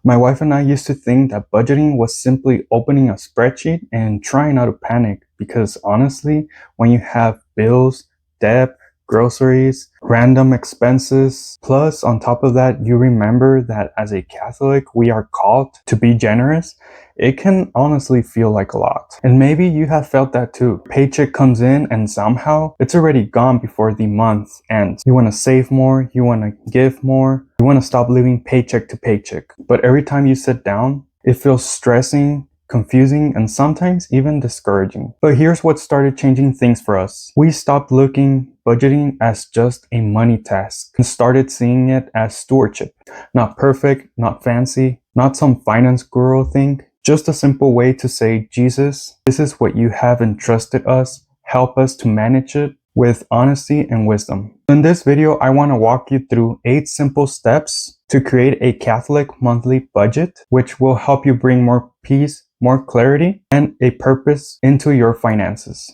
My wife and I used to think that budgeting was simply opening a spreadsheet and trying not to panic because honestly, when you have bills, debt, groceries, random expenses, plus on top of that, you remember that as a Catholic, we are called to be generous, it can honestly feel like a lot. And maybe you have felt that too. Paycheck comes in and somehow it's already gone before the month ends. You want to save more, you want to give more, you want to stop living paycheck to paycheck. But every time you sit down, it feels stressing, confusing, and sometimes even discouraging. But here's what started changing things for us. We stopped looking budgeting as just a money task and started seeing it as stewardship. Not perfect, not fancy, not some finance guru thing, just a simple way to say, Jesus, this is what you have entrusted us. Help us to manage it with honesty and wisdom. In this video, I want to walk you through 8 simple steps to create a Catholic monthly budget, which will help you bring more peace, more clarity, and a purpose into your finances.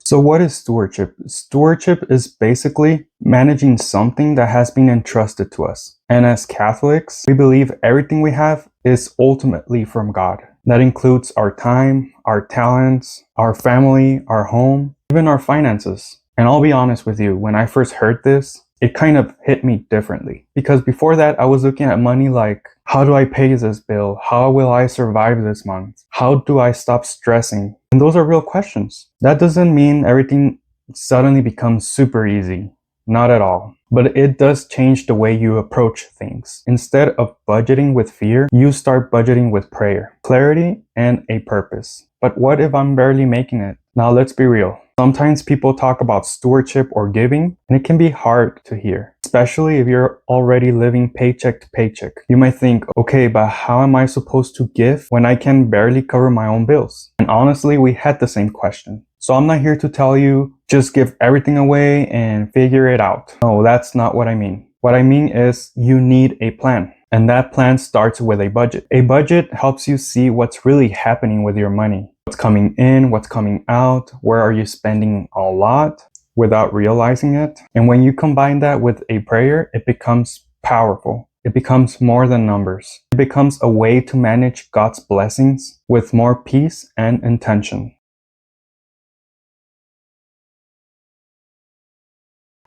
So what is stewardship? Stewardship is basically managing something that has been entrusted to us. And as Catholics, we believe everything we have is ultimately from God. That includes our time, our talents, our family, our home, even our finances. And I'll be honest with you, when I first heard this, it kind of hit me differently. Because before that, I was looking at money like, how do I pay this bill? How will I survive this month? How do I stop stressing? And those are real questions. That doesn't mean everything suddenly becomes super easy. Not at all. But it does change the way you approach things. Instead of budgeting with fear, you start budgeting with prayer, clarity, and a purpose. But what if I'm barely making it? Now let's be real. Sometimes people talk about stewardship or giving, and it can be hard to hear, especially if you're already living paycheck to paycheck. You might think, okay, but how am I supposed to give when I can barely cover my own bills? And honestly, we had the same question. So I'm not here to tell you just give everything away and figure it out. No, that's not what I mean. What I mean is you need a plan. And that plan starts with a budget. A budget helps you see what's really happening with your money. What's coming in, what's coming out, where are you spending a lot without realizing it? And when you combine that with a prayer, it becomes powerful. It becomes more than numbers. It becomes a way to manage God's blessings with more peace and intention.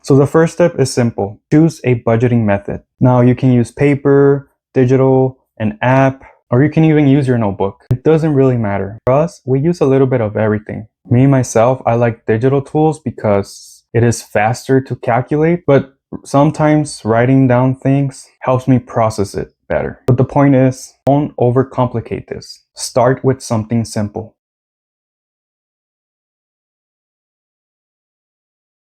So the first step is simple. Choose a budgeting method. Now you can use paper, digital, an app, or you can even use your notebook. It doesn't really matter. For us, we use a little bit of everything. Me, myself, I like digital tools because it is faster to calculate, but sometimes writing down things helps me process it better. But the point is, don't overcomplicate this. Start with something simple.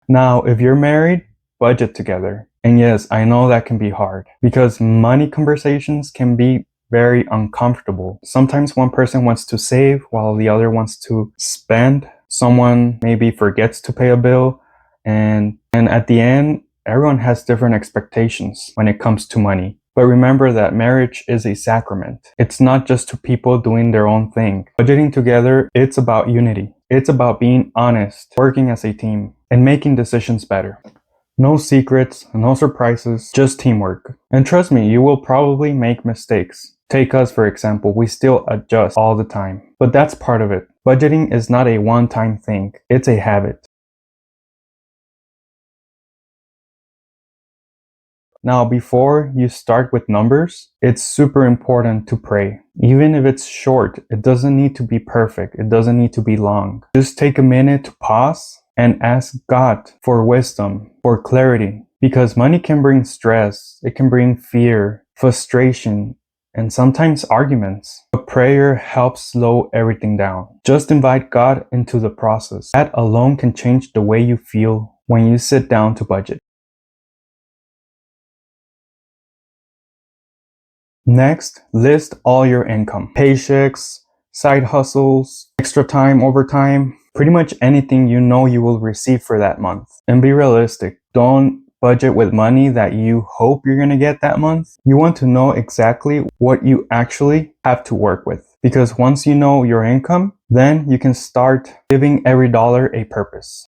Now, if you're married, budget together. And yes, I know that can be hard because money conversations can be very uncomfortable. Sometimes one person wants to save while the other wants to spend. Someone maybe forgets to pay a bill. And at the end, everyone has different expectations when it comes to money. But remember that marriage is a sacrament. It's not just two people doing their own thing. Budgeting together, it's about unity. It's about being honest, working as a team, and making decisions better. No secrets, no surprises, just teamwork. And trust me, you will probably make mistakes. Take us, for example, we still adjust all the time. But that's part of it. Budgeting is not a one-time thing. It's a habit. Now, before you start with numbers, it's super important to pray. Even if it's short, it doesn't need to be perfect. It doesn't need to be long. Just take a minute to pause and ask God for wisdom, for clarity. Because money can bring stress, it can bring fear, frustration, and sometimes arguments. But prayer helps slow everything down. Just invite God into the process. That alone can change the way you feel when you sit down to budget. Next, list all your income. Paychecks, side hustles, extra time, overtime, pretty much anything you know you will receive for that month. And be realistic. Don't budget with money that you hope you're going to get that month. You want to know exactly what you actually have to work with. Because once you know your income, then you can start giving every dollar a purpose.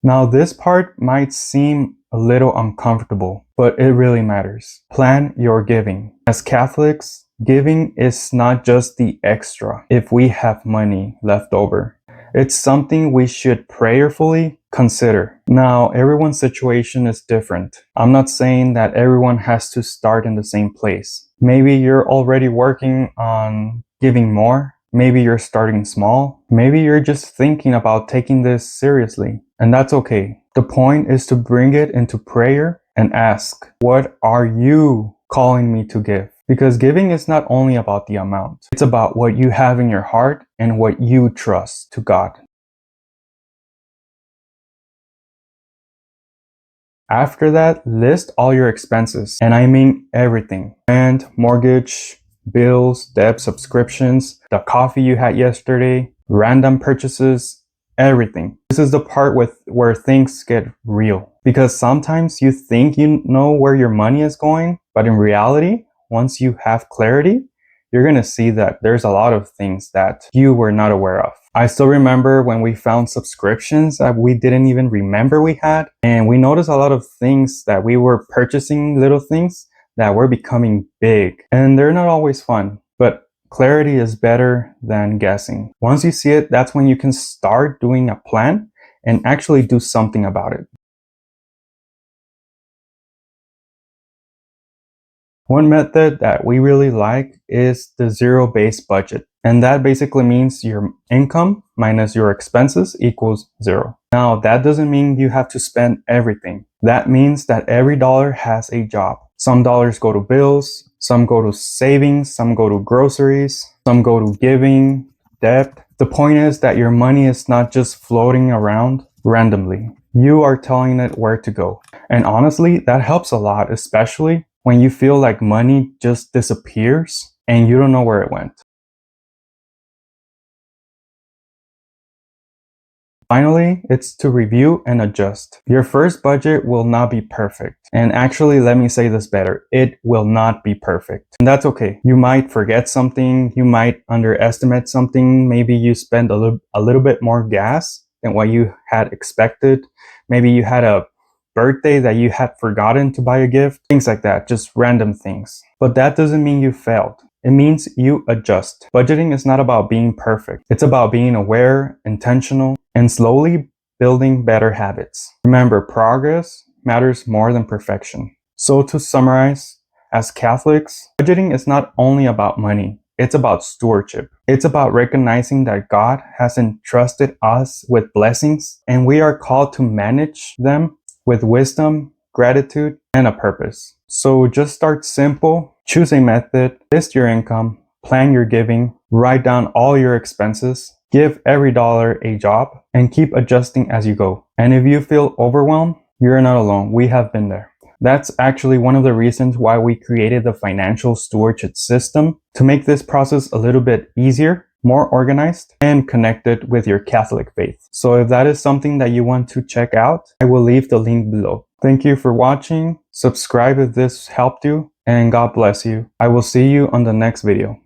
Now, this part might seem a little uncomfortable, but it really matters. Plan your giving. As Catholics, giving is not just the extra if we have money left over. It's something we should prayerfully consider. Now, everyone's situation is different. I'm not saying that everyone has to start in the same place. Maybe you're already working on giving more. Maybe you're starting small. Maybe you're just thinking about taking this seriously, and that's okay. The point is to bring it into prayer and ask, what are you calling me to give? Because giving is not only about the amount, it's about what you have in your heart and what you trust to God. After that, list all your expenses, and I mean everything. Rent, mortgage, bills, debt, subscriptions, the coffee you had yesterday, random purchases, everything. This is the part where things get real. Because sometimes you think you know where your money is going, but in reality, once you have clarity, you're going to see that there's a lot of things that you were not aware of. I still remember when we found subscriptions that we didn't even remember we had, and we noticed a lot of things that we were purchasing, little things that were becoming big, and they're not always fun, but clarity is better than guessing. Once you see it, that's when you can start doing a plan and actually do something about it. One method that we really like is the zero-based budget. And that basically means your income minus your expenses equals zero. Now, that doesn't mean you have to spend everything. That means that every dollar has a job. Some dollars go to bills, some go to savings, some go to groceries, some go to giving, debt. The point is that your money is not just floating around randomly. You are telling it where to go. And honestly, that helps a lot, especially when you feel like money just disappears and you don't know where it went. Finally, it's to review and adjust. Your first budget will not be perfect. And actually, let me say this better. It will not be perfect. And that's okay. You might forget something. You might underestimate something. Maybe you spend a little bit more gas than what you had expected. Maybe you had a birthday that you had forgotten to buy a gift. Things like that. Just random things. But that doesn't mean you failed. It means you adjust. Budgeting is not about being perfect. It's about being aware, intentional, and slowly building better habits. Remember, progress matters more than perfection. So to summarize, as Catholics, budgeting is not only about money, it's about stewardship. It's about recognizing that God has entrusted us with blessings, and we are called to manage them with wisdom, gratitude, and a purpose. So just start simple, choose a method, list your income, plan your giving, write down all your expenses, give every dollar a job, and keep adjusting as you go. And if you feel overwhelmed, you're not alone. We have been there. That's actually one of the reasons why we created the financial stewardship system, to make this process a little bit easier, more organized, and connected with your Catholic faith. So if that is something that you want to check out, I will leave the link below. Thank you for watching. Subscribe if this helped you, and God bless you. I will see you on the next video.